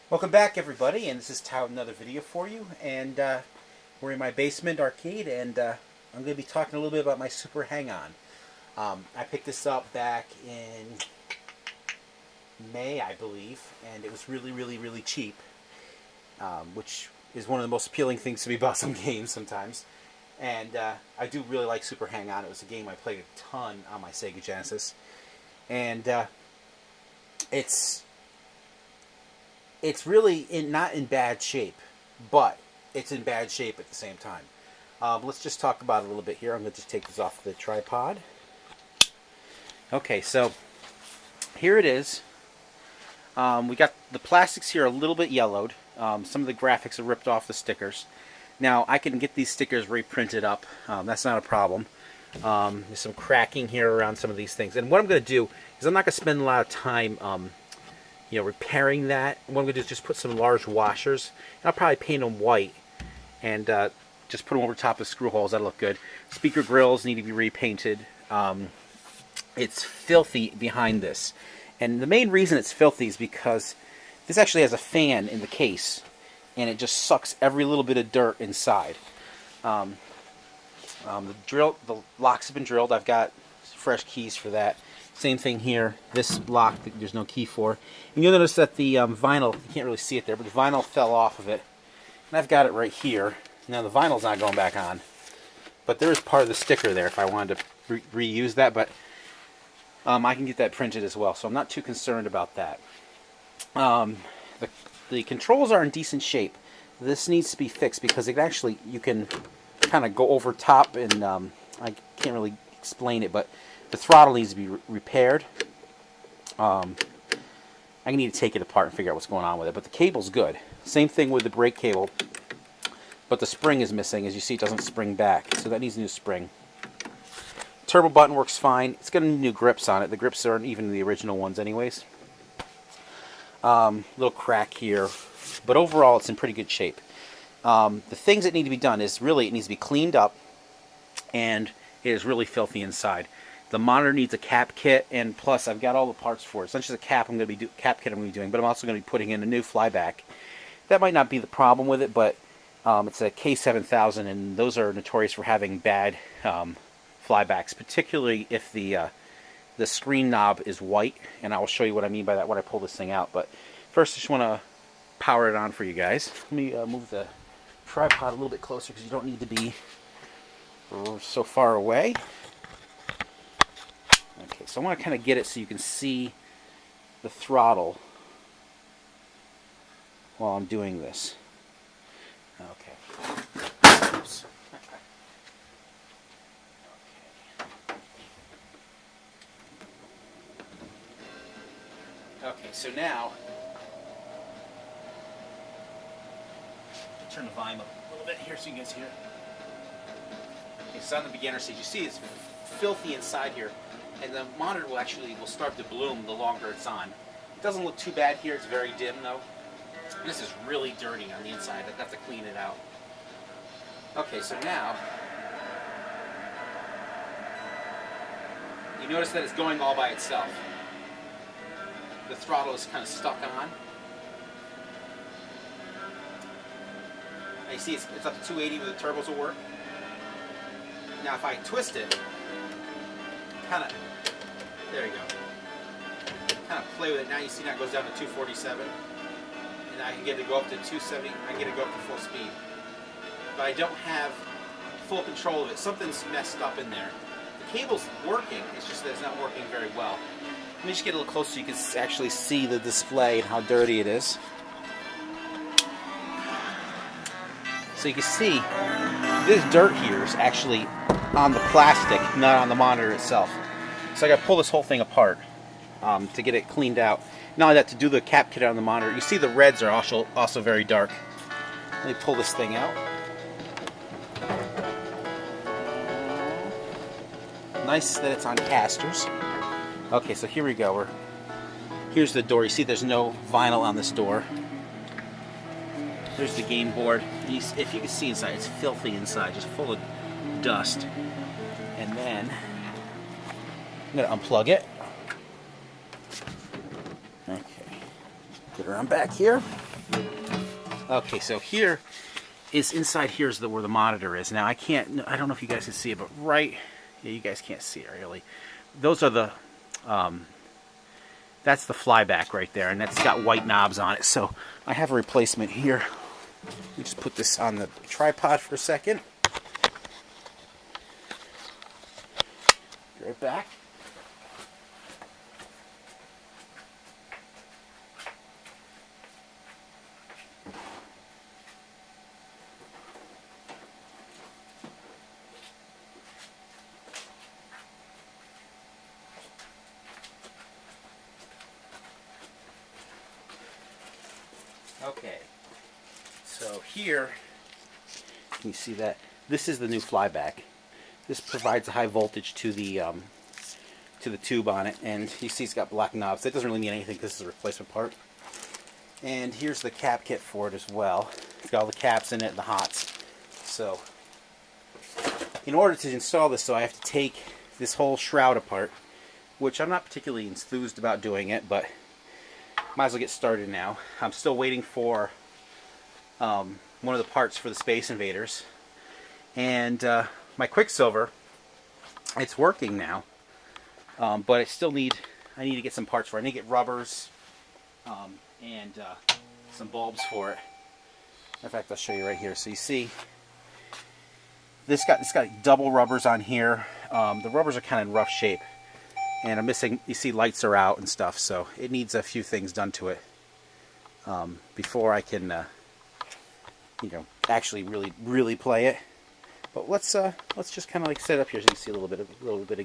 Welcome back, everybody, and this is another video for you. And we're in my basement arcade, and I'm going to be talking a little bit about my Super Hang-On. I picked this up back in May, I believe, and it was really cheap, which is one of the most appealing things to me about some games sometimes. And I do really like Super Hang-On. It was a game I played a ton on my Sega Genesis, and it's really not in bad shape, but it's in bad shape at the same time. Let's just talk about it a little bit here. I'm going to just take this off the tripod. Okay, so here it is. We got the plastics here a little bit yellowed. Some of the graphics are ripped off the stickers. Now, I can get these stickers reprinted up. That's not a problem. There's some cracking here around some of these things. And what I'm going to do is I'm not going to spend a lot of time repairing that. What I'm going to do is just put some large washers. And I'll probably paint them white and just put them over top of screw holes. That'll look good. Speaker grills need to be repainted. It's filthy behind this. And the main reason it's filthy is because this actually has a fan in the case, and it just sucks every little bit of dirt inside. The locks have been drilled. I've got fresh keys for that. Same thing here. This lock, there's no key for. And you'll notice that the vinyl, you can't really see it there, but the vinyl fell off of it. And I've got it right here. Now the vinyl's not going back on, but there is part of the sticker there if I wanted to reuse that, but I can get that printed as well, so I'm not too concerned about that. The controls are in decent shape. This needs to be fixed because it actually, you can kind of go over top, and I can't really explain it, but the throttle needs to be repaired. I need to take it apart and figure out what's going on with it, but the cable's good. Same thing with the brake cable, but the spring is missing. As you see, it doesn't spring back, so that needs a new spring. Turbo button works fine. It's got new grips on it. The grips aren't even the original ones anyways. Little crack here, but overall it's in pretty good shape. The things that need to be done is really, it needs to be cleaned up, and it is really filthy inside. The monitor needs a cap kit, and plus I've got all the parts for it. It's not just a cap kit I'm going to be doing, but I'm also going to be putting in a new flyback. That might not be the problem with it, but it's a K7000, and those are notorious for having bad flybacks, particularly if the screen knob is white, and I will show you what I mean by that when I pull this thing out. But first, I just want to power it on for you guys. Let me move the tripod a little bit closer because you don't need to be so far away. Okay, so I want to kind of get it so you can see the throttle while I'm doing this. Okay. Oops. Okay, so now, turn the volume up a little bit here so you guys hear. Okay, so on the beginner stage, you see it's filthy inside here, and the monitor will start to bloom the longer it's on. It doesn't look too bad here, it's very dim though. This is really dirty on the inside, I've got to clean it out. Okay, so now, you notice that it's going all by itself. The throttle is kind of stuck on. And you see it's up to 280 where the turbos will work. Now if I twist it, there you go. Kind of play with it. Now you see that goes down to 247. And I can get it to go up to 270. I can get it to go up to full speed. But I don't have full control of it. Something's messed up in there. The cable's working, it's just that it's not working very well. Let me just get a little closer so you can actually see the display and how dirty it is. So you can see this dirt here is actually on the plastic, not on the monitor itself. So I got to pull this whole thing apart to get it cleaned out. Not only that, to do the cap kit on the monitor, you see the reds are also very dark. Let me pull this thing out. Nice that it's on casters. Okay, so here we go. Here's the door. You see there's no vinyl on this door. There's the game board. If you can see inside, it's filthy inside, just full of dust. And then I'm going to unplug it. Okay. Get around back here. Okay, so here is inside. Here's where the monitor is. Now I don't know if you guys can see it, but yeah, you guys can't see it really. Those are the that's the flyback right there, and that's got white knobs on it. So I have a replacement here. Let me just put this on the tripod for a second. Be right back. Okay, so here, can you see that? This is the new flyback. This provides a high voltage to the tube on it, and you see it's got black knobs. That doesn't really mean anything because this is a replacement part. And here's the cap kit for it as well. It's got all the caps in it and the hots. So, in order to install this, I have to take this whole shroud apart, which I'm not particularly enthused about doing it, but might as well get started now. I'm still waiting for one of the parts for the Space Invaders, and my Quicksilver, it's working now, but I need to get some parts for it. I need to get rubbers and some bulbs for it. In fact, I'll show you right here. So you see, this got double rubbers on here. The rubbers are kind of in rough shape, and I'm missing, you see lights are out and stuff, so it needs a few things done to it before I can actually really play it. But let's just kind of like set it up here so you can see a little bit of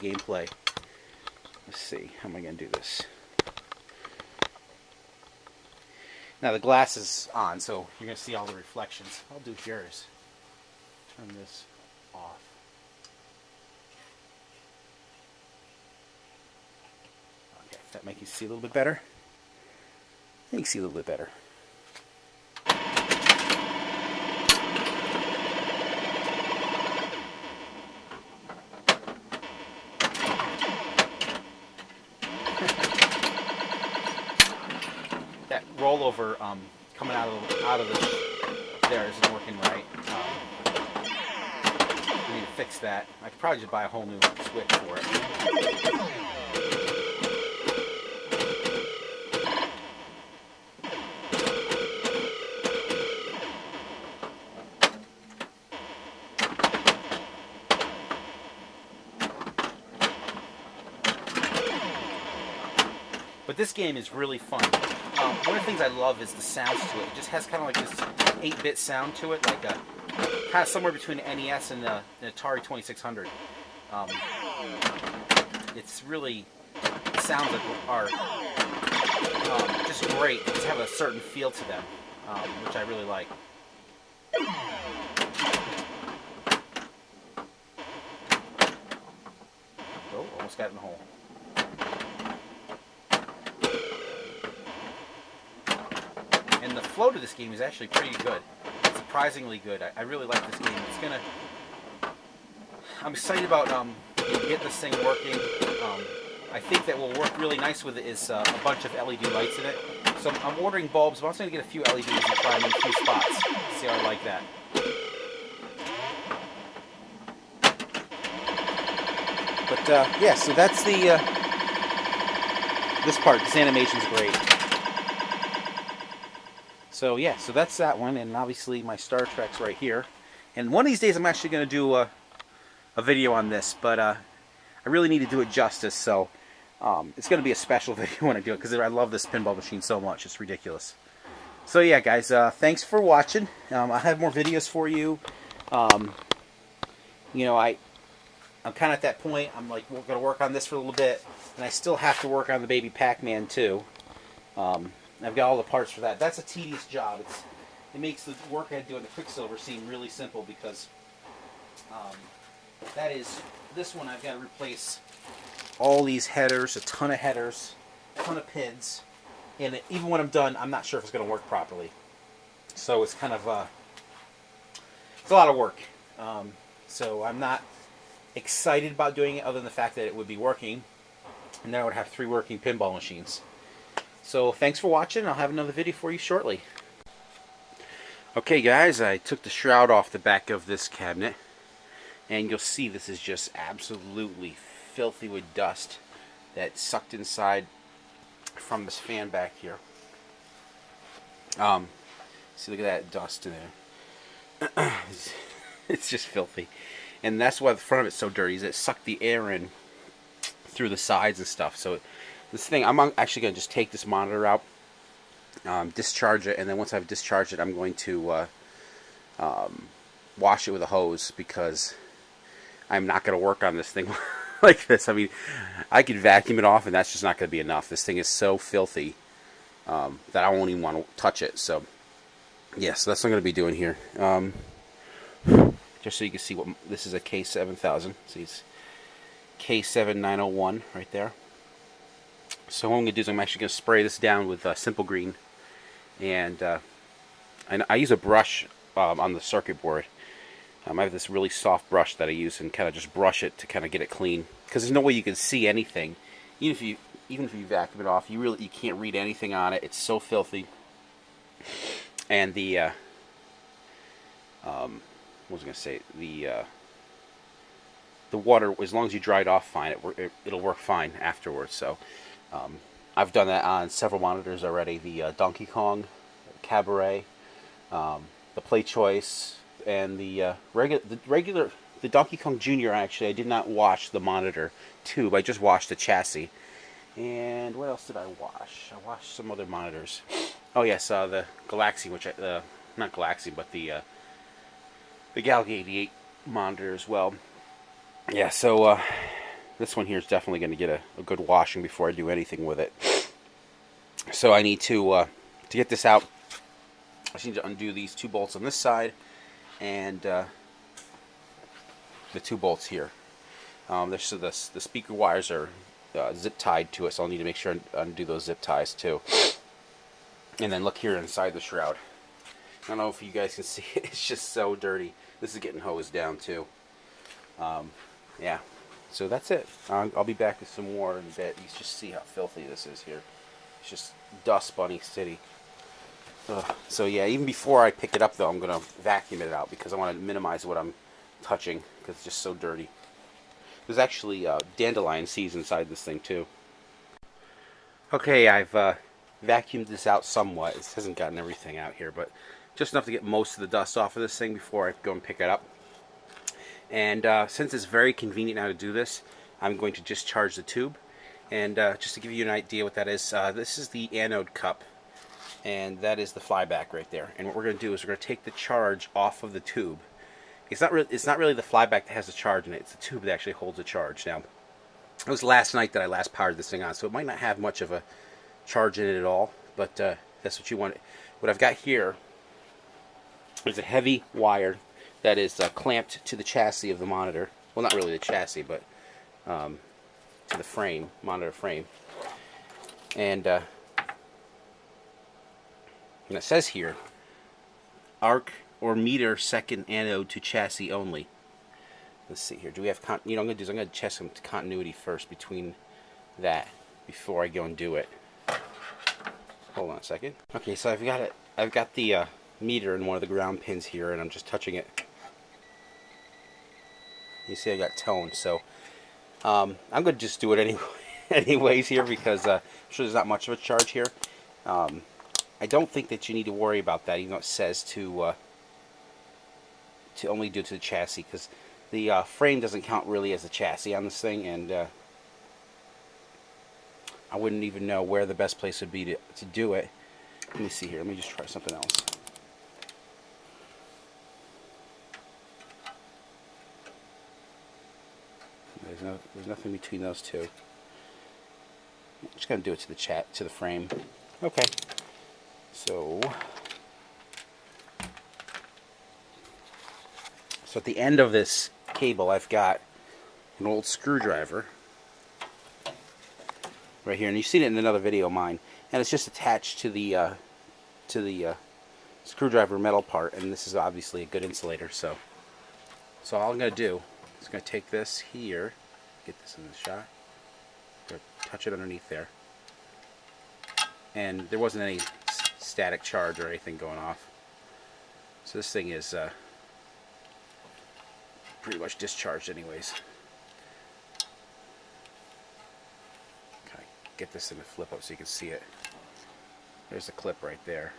gameplay. Let's see, how am I going to do this? Now the glass is on, so you're going to see all the reflections. What I'll do here is turn this off. Okay, does that make you see a little bit better? I think you see a little bit better. That rollover coming out of there isn't working right. I need to fix that. I could probably just buy a whole new switch for it. But this game is really fun. One of the things I love is the sounds to it. It just has kind of like this 8-bit sound to it, like a kind of somewhere between the NES and the Atari 2600. It's really, the sounds are just great. They just have a certain feel to them, which I really like. Oh, almost got it in the hole. And the flow to this game is actually pretty good. It's surprisingly good. I really like this game. I'm excited about getting this thing working. I think that will work really nice with it is a bunch of LED lights in it. So I'm ordering bulbs, but I'm also going to get a few LEDs and try them in a few spots. See how I like that. But yeah, so that's the this part. This animation's great. So yeah, so that's that one, and obviously my Star Trek's right here. And one of these days I'm actually going to do a video on this, but I really need to do it justice, so it's going to be a special video when I do it, because I love this pinball machine so much. It's ridiculous. So yeah, guys, thanks for watching. I have more videos for you. You know, I'm kind of at that point. I'm like, we're going to work on this for a little bit, and I still have to work on the baby Pac-Man too. I've got all the parts for that. That's a tedious job. It makes the work I do in the Quicksilver seem really simple, because this one I've got to replace all these headers, a ton of headers, a ton of pins, and even when I'm done, I'm not sure if it's going to work properly. So it's kind of it's a lot of work. So I'm not excited about doing it, other than the fact that it would be working, and then I would have 3 working pinball machines. So thanks for watching. I'll have another video for you shortly. Okay guys, I took the shroud off the back of this cabinet, and you'll see this is just absolutely filthy with dust that sucked inside from this fan back here. See, look at that dust in there. It's just filthy, and that's why the front of it's so dirty. Is it sucked the air in through the sides and stuff. So this thing, I'm actually going to just take this monitor out, discharge it, and then once I've discharged it, I'm going to wash it with a hose, because I'm not going to work on this thing like this. I mean, I could vacuum it off, and that's just not going to be enough. This thing is so filthy that I won't even want to touch it. So, yeah, so that's what I'm going to be doing here. Just so you can see what this is, a K7000. See, it's K7901 right there. So what I'm going to do is I'm actually going to spray this down with Simple Green, and I use a brush on the circuit board. I have this really soft brush that I use, and kind of just brush it to kind of get it clean, because there's no way you can see anything. Even if you vacuum it off, you can't read anything on it. It's so filthy. And the what was I going to say? The water, as long as you dry it off fine, it'll work fine afterwards. So I've done that on several monitors already. The Donkey Kong, Cabaret, the Play Choice, and the Donkey Kong Jr. Actually, I did not wash the monitor tube. I just washed the chassis. And what else did I wash? I washed some other monitors. Oh yes, the Galaxy, which not Galaxy, but the Galaxy 88 monitor as well. Yeah, so this one here is definitely going to get a good washing before I do anything with it. So I need to get this out, I just need to undo these 2 bolts on this side, and the 2 bolts here. So the speaker wires are zip tied to it, so I'll need to make sure I undo those zip ties too. And then look here inside the shroud. I don't know if you guys can see it. It's just so dirty. This is getting hosed down too. Yeah, so that's it. I'll be back with some more in a bit. You just see how filthy this is here. It's just dust bunny city. Ugh. So yeah, even before I pick it up though, I'm going to vacuum it out, because I want to minimize what I'm touching, because it's just so dirty. There's actually dandelion seeds inside this thing too. Okay, I've vacuumed this out somewhat. It hasn't gotten everything out here, but just enough to get most of the dust off of this thing before I go and pick it up. And since it's very convenient now to do this, I'm going to discharge the tube. And just to give you an idea what that is, this is the anode cup, and that is the flyback right there. And what we're going to do is we're going to take the charge off of the tube. It's not really the flyback that has the charge in it. It's the tube that actually holds the charge. Now, it was last night that I last powered this thing on, so it might not have much of a charge in it at all, but that's what you want. What I've got here is a heavy wire that is clamped to the chassis of the monitor. Well, not really the chassis, but to the frame, monitor frame. And it says here, arc or meter second anode to chassis only. Let's see here. Do we have what I'm going to do is I'm going to check some continuity first between that before I go and do it. Hold on a second. Okay, so I've got it. I've got the meter in one of the ground pins here, and I'm just touching it. You see I got tone, so I'm going to just do it anyways here, because I'm sure there's not much of a charge here. I don't think that you need to worry about that, even though it says to only do it to the chassis, because the frame doesn't count really as a chassis on this thing, and I wouldn't even know where the best place would be to do it. Let me see here. Let me just try something else. There's nothing between those two. I'm just gonna do it to the frame. Okay. So at the end of this cable, I've got an old screwdriver right here, and you've seen it in another video of mine, and it's just attached to the screwdriver metal part, and this is obviously a good insulator. So all I'm going to do is going to take this here, get this in the shot, touch it underneath there, and there wasn't any static charge or anything going off. So this thing is pretty much discharged anyways. Okay, get this thing to flip up so you can see it. There's the clip right there.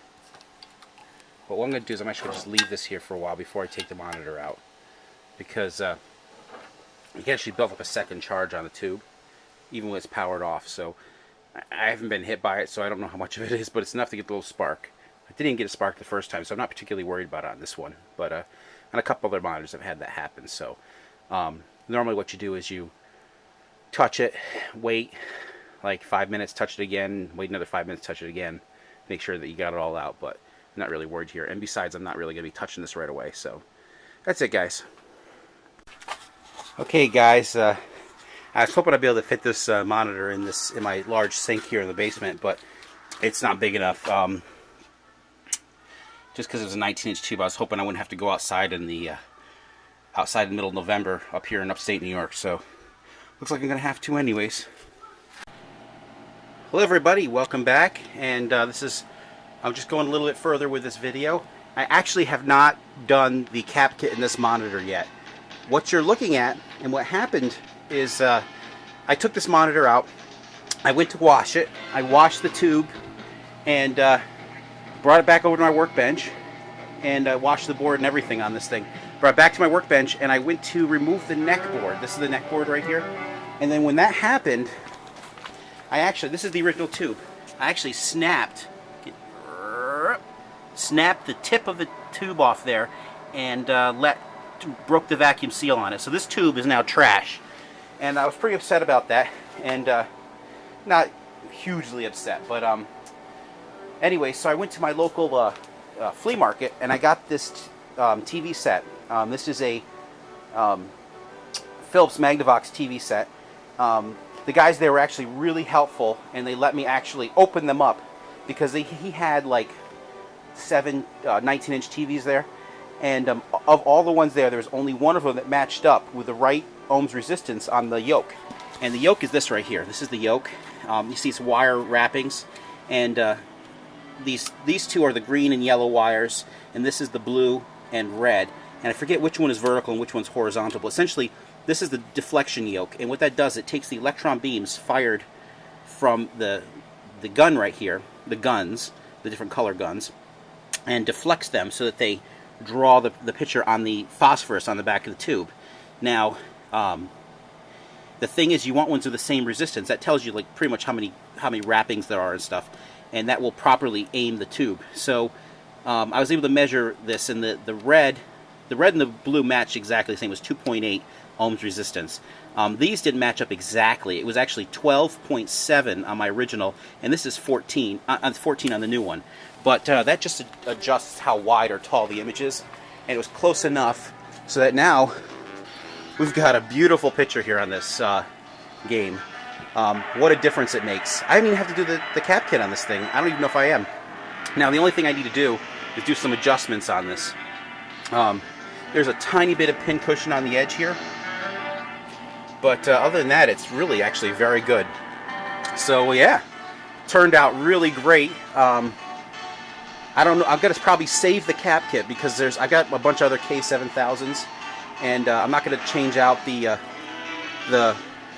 But what I'm going to do is I'm actually going to just leave this here for a while before I take the monitor out. Because you can actually build up a second charge on the tube, even when it's powered off. So I haven't been hit by it, so I don't know how much of it is, but it's enough to get a little spark. I didn't get a spark the first time, so I'm not particularly worried about it on this one. But on a couple other monitors I've had that happen. So normally what you do is you touch it, wait like 5 minutes, touch it again, wait another 5 minutes, touch it again, make sure that you got it all out. But I'm not really worried here. And besides, I'm not really going to be touching this right away. So that's it, guys. Okay, guys. I was hoping I'd be able to fit this monitor in my large sink here in the basement, but it's not big enough. Just because it was a 19-inch tube, I was hoping I wouldn't have to go outside in the middle of November up here in upstate New York. So looks like I'm going to have to anyways. Hello, everybody. Welcome back. And I'm just going a little bit further with this video. I actually have not done the cap kit in this monitor yet. What you're looking at and what happened is I took this monitor out, I went to wash it, I washed the tube and brought it back over to my workbench and washed the board and everything on this thing. Brought it back to my workbench and I went to remove the neck board. This is the neck board right here. And then when that happened, this is the original tube. I actually snapped the tip of the tube off there and broke the vacuum seal on it. So this tube is now trash. And I was pretty upset about that. And not hugely upset. But anyway, so I went to my local flea market and I got this TV set. This is a Philips Magnavox TV set. The guys there were actually really helpful and they let me actually open them up because he had like 7 19-inch TVs there. And of all the ones there was only one of them that matched up with the right ohms resistance on the yoke. And the yoke is this right here. This is the yoke. You see it's wire wrappings. And these two are the green and yellow wires. And this is the blue and red. And I forget which one is vertical and which one's horizontal. But essentially, this is the deflection yoke. And what that does, it takes the electron beams fired from the gun right here, the different color guns, and deflects them so that they draw the picture on the phosphorus on the back of the tube. Now, the thing is, you want ones with the same resistance. That tells you like pretty much how many wrappings there are and stuff, and that will properly aim the tube. So I was able to measure this, and the red and the blue matched exactly the same. It was 2.8 ohms resistance. These didn't match up exactly. It was actually 12.7 on my original, and this is 14 on the new one. But that just adjusts how wide or tall the image is, and it was close enough so that now we've got a beautiful picture here on this game. What a difference it makes. I didn't even have to do the cap kit on this thing. I don't even know if I am. Now the only thing I need to do is do some adjustments on this. There's a tiny bit of pin cushion on the edge here, but other than that, it's really actually very good. So yeah, turned out really great. I don't know. I'm gonna probably save the cap kit because I got a bunch of other K7000s, and I'm not gonna change out the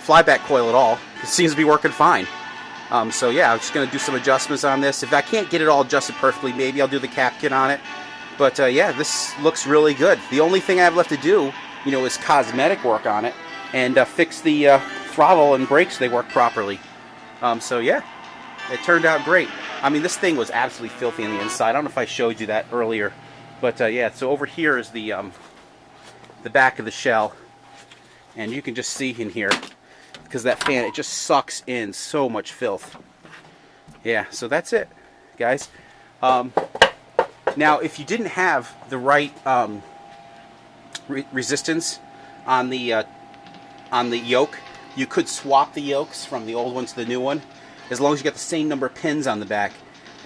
flyback coil at all. It seems to be working fine. So yeah, I'm just gonna do some adjustments on this. If I can't get it all adjusted perfectly, maybe I'll do the cap kit on it. But yeah, this looks really good. The only thing I have left to do, is cosmetic work on it and fix the throttle and brakes so they work properly. So yeah, it turned out great. I mean, this thing was absolutely filthy on the inside. I don't know if I showed you that earlier, but yeah. So over here is the back of the shell, and you can just see in here because that fan, it just sucks in so much filth. Yeah. So that's it, guys. Now, if you didn't have the right resistance on the yoke, you could swap the yokes from the old one to the new one, as long as you got the same number of pins on the back.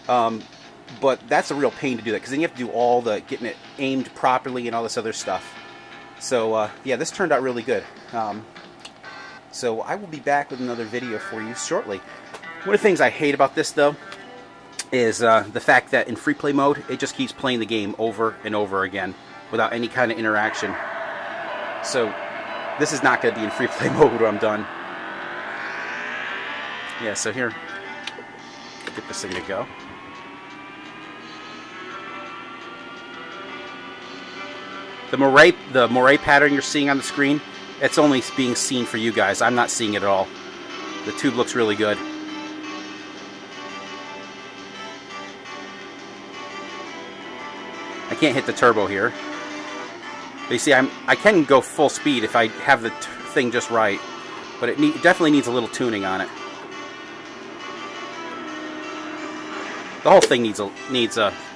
But that's a real pain to do that, because then you have to do all the getting it aimed properly and all this other stuff. So yeah, this turned out really good. So I will be back with another video for you shortly. One of the things I hate about this, though, is the fact that in free play mode, it just keeps playing the game over and over again without any kind of interaction. So this is not going to be in free play mode when I'm done. Yeah, so here, get this thing to go. The moire pattern you're seeing on the screen, it's only being seen for you guys. I'm not seeing it at all. The tube looks really good. I can't hit the turbo here. But you see, I can go full speed if I have the thing just right, but it definitely needs a little tuning on it. The whole thing needs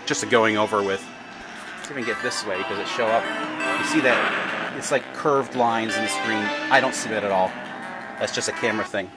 just a going over with. Let's see if I can get this way. Does it show up? You see that? It's like curved lines in the screen. I don't see that at all. That's just a camera thing.